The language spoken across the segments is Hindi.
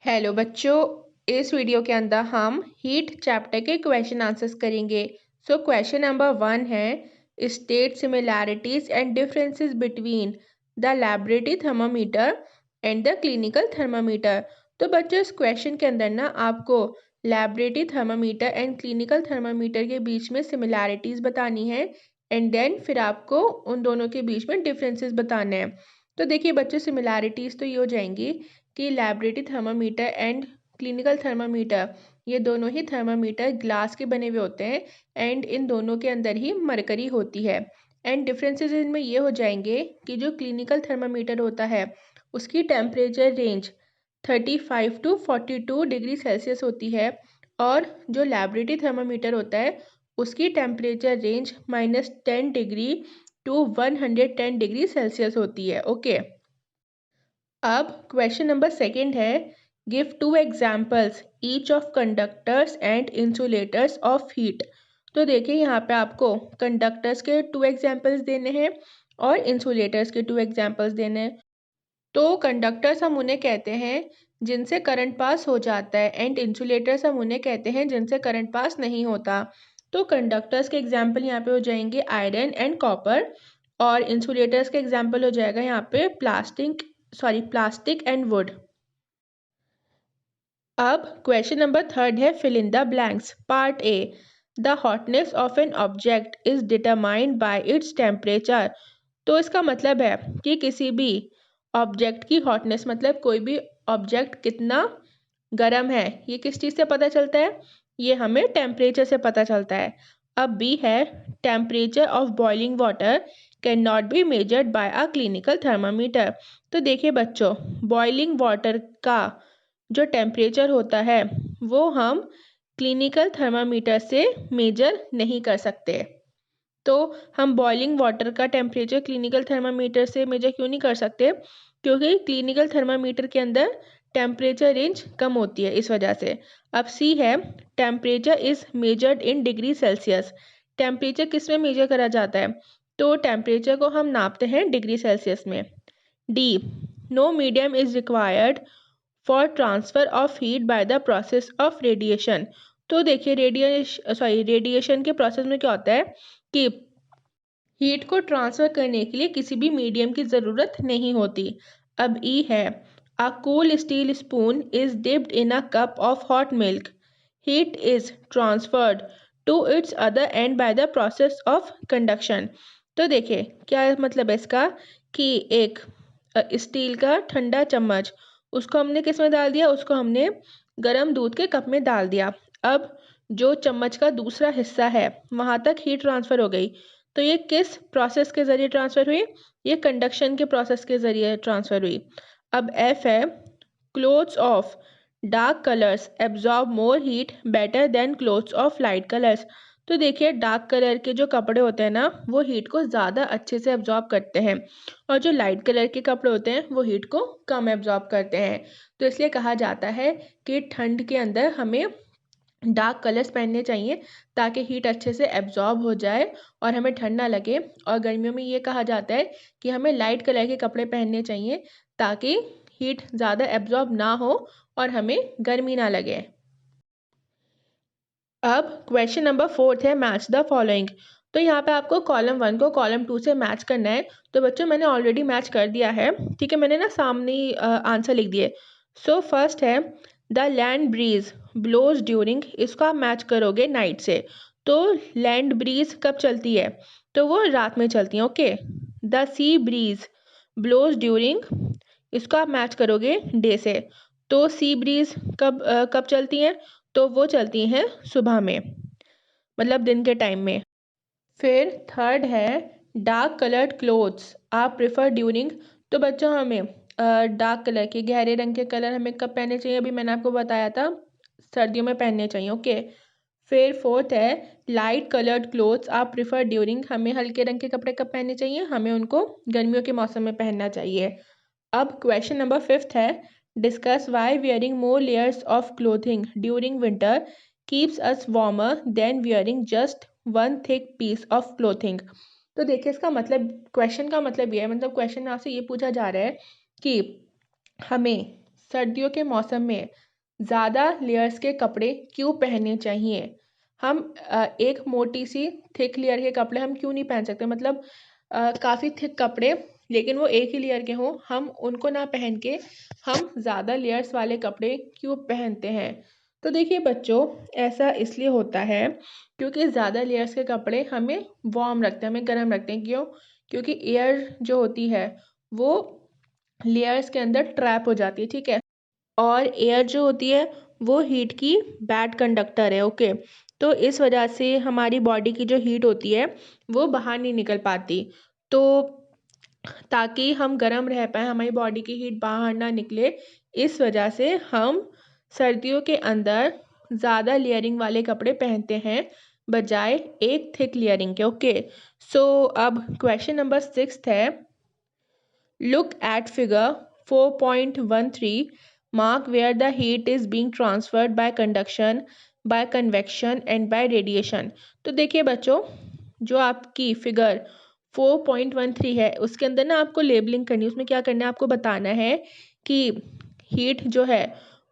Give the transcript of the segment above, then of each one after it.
हेलो बच्चों, इस वीडियो के अंदर हम हीट चैप्टर के क्वेश्चन आंसर्स करेंगे। सो क्वेश्चन नंबर 1 है, state similarities and differences between the laboratory thermometer and the clinical thermometer. तो बच्चों, इस क्वेश्चन के अंदर ना आपको laboratory thermometer and clinical thermometer के बीच में सिमिलैरिटीज बतानी है एंड देन फिर आपको उन दोनों के बीच में डिफरेंसेस बताने हैं। तो देखिए बच्चों, सिमिलैरिटीज तो ये हो जाएंगी कि laboratory thermometer and clinical thermometer, ये दोनों ही थर्मामीटर ग्लास के बने हुए होते हैं एंड इन दोनों के अंदर ही मरकरी होती है। एंड डिफरेंसेस इनमें ये हो जाएंगे कि जो क्लिनिकल थर्मामीटर होता है उसकी temperature range 35 to 42 degree Celsius होती है और जो लैबोरेटरी थर्मामीटर होता है उसकी temperature range -10 degree to 110 degree Celsius होती है। ओके, अब क्वेश्चन नंबर 2 है, give 2 examples each of conductors and insulators of heat. तो देखिए यहाँ पे आपको कंडक्टर्स के 2 एग्जाम्पल्स देने हैं और इंसुलेटर्स के 2 एग्जाम्पल्स देने हैं। तो कंडक्टर्स हम उन्हें कहते हैं जिनसे करंट पास हो जाता है एंड इंसुलेटर्स हम उन्हें कहते हैं जिनसे करंट पास नहीं होता। तो कंडक्टर्स के एग्जाम्पल यहाँ पे हो जाएंगे आयरन एंड कॉपर और इंसुलेटर्स के एग्जाम्पल हो जाएगा यहाँ पे प्लास्टिक एंड वुड। अब क्वेश्चन नंबर 3 है, fill in the blanks. Part A, the hotness of an object is determined by its temperature. तो इसका मतलब है कि किसी भी ऑब्जेक्ट की हॉटनेस, मतलब कोई भी ऑब्जेक्ट कितना गर्म है, ये किस चीज़ से पता चलता है? ये हमें टेम्परेचर से पता चलता है। अब बी है, temperature of boiling water can not be measured by a clinical thermometer. तो देखिए बच्चों, बॉइलिंग वाटर का जो टेम्परेचर होता है वो हम क्लिनिकल थर्मामीटर से मेजर नहीं कर सकते। तो हम बॉइलिंग वाटर का टेम्परेचर क्लिनिकल थर्मामीटर से मेजर क्यों नहीं कर सकते? क्योंकि क्लिनिकल थर्मामीटर के अंदर टेम्परेचर रेंज कम होती है, इस वजह से। अब सी है, temperature is measured in degree Celsius. Temperature किस में मेजर करा जाता है? तो टेम्परेचर को हम नापते हैं डिग्री सेल्सियस में। D, no medium is required for transfer of heat by the process of radiation. तो देखिए रेडिएशन के प्रोसेस में क्या होता है कि हीट को ट्रांसफर करने के लिए किसी भी मीडियम की ज़रूरत नहीं होती। अब ई है, a cool steel spoon is dipped in a cup of hot milk, heat is transferred to its other end by the process of conduction. तो देखिए क्या मतलब है इसका कि एक स्टील का ठंडा चम्मच, उसको हमने किस में डाल दिया? उसको हमने गर्म दूध के कप में डाल दिया। अब जो चम्मच का दूसरा हिस्सा है वहाँ तक हीट ट्रांसफ़र हो गई। तो ये किस प्रोसेस के ज़रिए ट्रांसफ़र हुई? ये कंडक्शन के प्रोसेस के ज़रिए ट्रांसफ़र हुई। अब एफ है, clothes of dark colours absorb more heat better than clothes of light colours. तो देखिए डार्क कलर के जो कपड़े होते हैं ना वो हीट को ज़्यादा अच्छे से एब्जॉर्ब करते हैं और जो लाइट कलर के कपड़े होते हैं वो हीट को कम एब्जॉर्ब करते हैं। तो इसलिए कहा जाता है कि ठंड के अंदर हमें डार्क कलर्स पहनने चाहिए ताकि हीट अच्छे से एब्जॉर्ब हो जाए और हमें ठंड ना लगे। और गर्मियों में ये कहा जाता है कि हमें लाइट कलर के कपड़े पहनने चाहिए ताकि हीट ज़्यादा एब्जॉर्ब ना हो और हमें गर्मी ना लगे। अब क्वेश्चन नंबर 4 है, मैच द फॉलोइंग। तो यहाँ पे आपको कॉलम 1 को कॉलम 2 से मैच करना है। तो बच्चों मैंने ऑलरेडी मैच कर दिया है, ठीक है, मैंने ना सामने आंसर लिख दिए। सो फर्स्ट है, the land breeze blows during, इसको आप मैच करोगे नाइट से। तो लैंड ब्रीज कब चलती है? तो वो रात में चलती है। Okay, the sea breeze blows during, इसको आप मैच करोगे डे से। तो सी ब्रीज कब चलती हैं? तो वो चलती हैं सुबह में, मतलब दिन के टाइम में। फिर थर्ड है, dark coloured clothes are prefer during. तो बच्चों हमें डार्क कलर के, गहरे रंग के कलर हमें कब पहनने चाहिए? अभी मैंने आपको बताया था, सर्दियों में पहनने चाहिए। ओके, फिर फोर्थ है, light coloured clothes are prefer during, हमें हल्के रंग के कपड़े कब पहनने चाहिए? हमें उनको गर्मियों के मौसम में पहनना चाहिए। अब क्वेश्चन नंबर 5 है, discuss why wearing more layers of clothing during winter keeps us warmer than wearing just one thick piece of clothing. तो देखिए इसका मतलब, क्वेश्चन का मतलब ये है, मतलब क्वेश्चन आपसे ये पूछा जा रहा है कि हमें सर्दियों के मौसम में ज़्यादा लेयर्स के कपड़े क्यों पहनने चाहिए? हम एक मोटी सी थिक लेयर के कपड़े हम क्यों नहीं पहन सकते? मतलब काफ़ी थिक कपड़े लेकिन वो एक ही लेयर के हों, हम उनको ना पहन के हम ज़्यादा लेयर्स वाले कपड़े क्यों पहनते हैं? तो देखिए बच्चों, ऐसा इसलिए होता है क्योंकि ज़्यादा लेयर्स के कपड़े हमें वार्म रखते हैं, हमें गर्म रखते हैं। क्यों? क्योंकि एयर जो होती है वो लेयर्स के अंदर ट्रैप हो जाती है, ठीक है? और एयर जो होती है वो हीट की बैड कंडक्टर है, ओके। तो इस वजह से हमारी बॉडी की जो हीट होती है वो बाहर नहीं निकल पाती। तो ताकि हम गर्म रह पाएँ, हमारी बॉडी की हीट बाहर ना निकले, इस वजह से हम सर्दियों के अंदर ज़्यादा लेयरिंग वाले कपड़े पहनते हैं बजाय एक थिक लेयरिंग के, ओके। सो अब क्वेश्चन नंबर 6 है, look at figure 4.13, mark where the heat is being transferred by conduction, by convection and by radiation। तो देखिए बच्चों, जो आपकी फिगर 4.13 है उसके अंदर ना आपको लेबलिंग करनी है। उसमें क्या करना है, आपको बताना है कि हीट जो है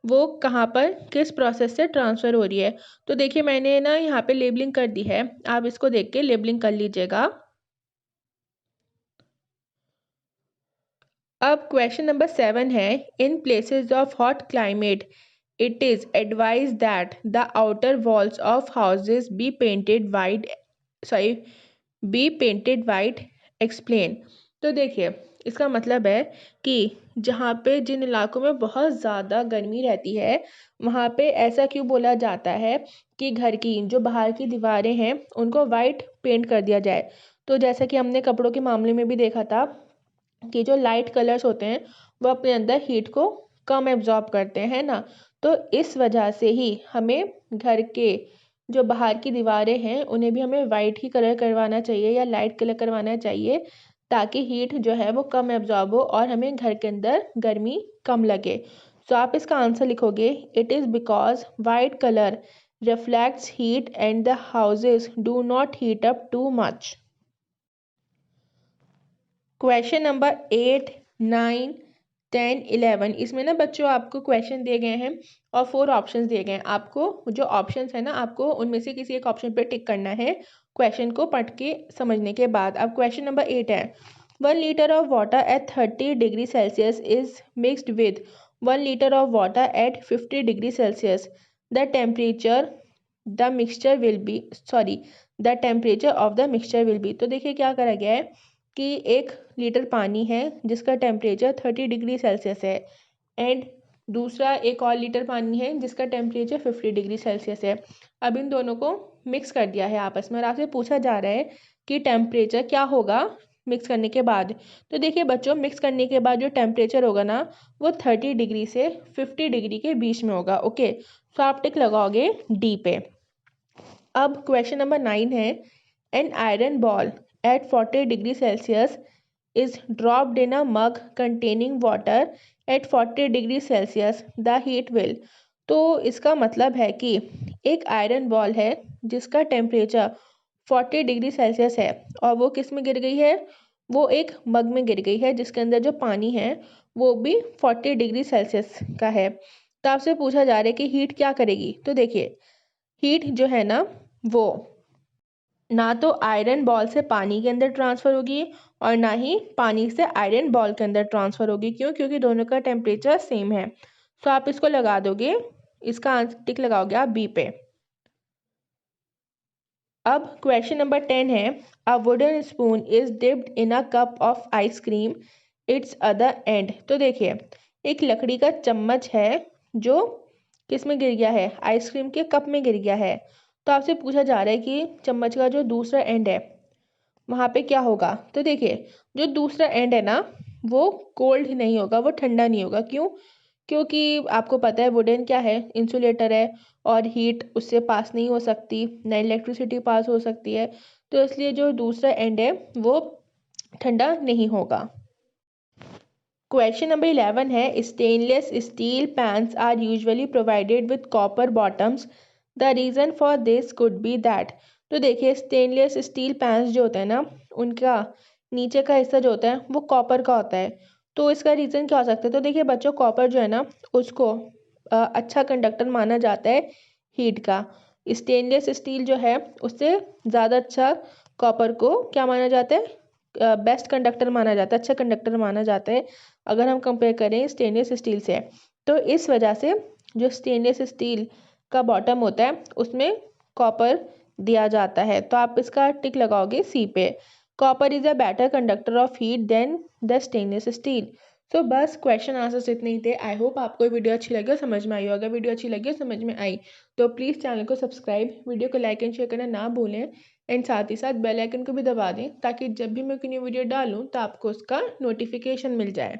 वो कहाँ पर किस प्रोसेस से ट्रांसफ़र हो रही है। तो देखिए मैंने ना यहाँ पे लेबलिंग कर दी है, आप इसको देख के लेबलिंग कर लीजिएगा। अब क्वेश्चन नंबर 7 है, in places of hot climate it is advise that the outer walls of houses be painted white, sorry, be painted white, explain. तो देखिए इसका मतलब है कि जहाँ पे जिन इलाकों में बहुत ज़्यादा गर्मी रहती है वहाँ पे ऐसा क्यों बोला जाता है कि घर की जो बाहर की दीवारें हैं उनको वाइट पेंट कर दिया जाए। तो जैसा कि हमने कपड़ों के मामले में भी देखा था कि जो लाइट कलर्स होते हैं वो अपने अंदर हीट को कम एब्जॉर्ब करते हैं ना। तो इस वजह से ही हमें घर के जो बाहर की दीवारें हैं उन्हें भी हमें वाइट ही कलर करवाना चाहिए या लाइट कलर करवाना चाहिए ताकि हीट जो है वो कम एब्जॉर्ब हो और हमें घर के अंदर गर्मी कम लगे। तो आप इसका आंसर लिखोगे, it is because white colour reflects heat and the houses do not heat up too much. Question number 8, 9, 10, 11, इसमें ना बच्चों आपको क्वेश्चन दिए गए हैं और 4 ऑप्शंस दिए गए हैं। आपको जो ऑप्शंस है ना आपको उनमें से किसी एक ऑप्शन पे टिक करना है क्वेश्चन को पढ़ के समझने के बाद। अब क्वेश्चन नंबर 8 है, 1 litre of water at 30 degree Celsius is mixed with 1 litre of water at 50 degree Celsius. The temperature the mixture will be, sorry, the temperature of the mixture will be. तो देखिए क्या करा गया है कि 1 लीटर पानी है जिसका टेम्परेचर 30 डिग्री सेल्सियस है एंड दूसरा एक और लीटर पानी है जिसका टेम्परेचर 50 डिग्री सेल्सियस है। अब इन दोनों को मिक्स कर दिया है आपस में और आपसे पूछा जा रहा है कि टेम्परेचर क्या होगा मिक्स करने के बाद। तो देखिए बच्चों, मिक्स करने के बाद जो टेम्परेचर होगा ना वो 30 डिग्री से 50 डिग्री के बीच में होगा, ओके। तो आप टिक लगाओगे डी पे। अब क्वेश्चन नंबर 9 है, an iron ball at 40 degree Celsius is dropped in a mug containing water at 40 degree Celsius, the heat will। तो इसका मतलब है कि एक आयरन बॉल है जिसका टेम्परेचर 40 डिग्री सेल्सियस है और वो किस में गिर गई है, वो एक मग में गिर गई है जिसके अंदर जो पानी है वो भी 40 डिग्री सेल्सियस का है। तो आपसे पूछा जा रहा है कि हीट क्या करेगी। तो देखिए हीट जो है ना वो ना तो आयरन बॉल से पानी के अंदर ट्रांसफ़र होगी और ना ही पानी से आयरन बॉल के अंदर ट्रांसफ़र होगी। क्यों? क्योंकि दोनों का टेम्परेचर सेम है। तो आप इसको लगा दोगे, इसका आंसर टिक लगाओगे आप बी पे। अब क्वेश्चन नंबर 10 है, a wooden spoon is dipped in a cup of ice cream it's other and. तो देखिए एक लकड़ी का चम्मच है जो किस में गिर गया है, आइसक्रीम के कप में गिर गया है। तो आपसे पूछा जा रहा है कि चम्मच का जो दूसरा एंड है वहाँ पे क्या होगा। तो देखिए जो दूसरा एंड है ना वो कोल्ड नहीं होगा, वो ठंडा नहीं होगा। क्यों? क्योंकि आपको पता है वुडन क्या है, इंसुलेटर है और हीट उससे पास नहीं हो सकती, ना इलेक्ट्रिसिटी पास हो सकती है। तो इसलिए जो दूसरा एंड है वो ठंडा नहीं होगा। क्वेश्चन नंबर 11 है, stainless steel pans are usually provided with copper bottoms, the reason for this could be that. तो देखिए स्टेनलेस स्टील पैन्स जो होता है ना उनका नीचे का हिस्सा जो होता है वो कॉपर का होता है। तो इसका रीज़न क्या हो सकता है? तो देखिए बच्चों, कॉपर जो है ना उसको अच्छा कंडक्टर माना जाता है हीट का। स्टेनलेस स्टील जो है उससे ज़्यादा अच्छा कॉपर को क्या माना जाता है? बेस्ट कंडक्टर माना जाता है, अच्छा कंडक्टर माना जाता है अगर हम कंपेयर करें स्टेनलेस स्टील से। तो इस वजह से जो स्टेनलेस स्टील का बॉटम होता है उसमें कॉपर दिया जाता है। तो आप इसका टिक लगाओगे सी पे। Copper is a better conductor of heat than the stainless steel. तो बस क्वेश्चन आंसर्स इतने ही थे। आई होप आपको वीडियो अच्छी लगी और समझ में आई हो। अगर वीडियो अच्छी लगी और समझ में आई तो प्लीज़ चैनल को सब्सक्राइब, वीडियो को लाइक एंड शेयर करना ना भूलें एंड साथ ही साथ बेल आइकन को भी दबा दें ताकि जब भी मैं कोई न्यू वीडियो डालूँ तो आपको उसका नोटिफिकेशन मिल जाए।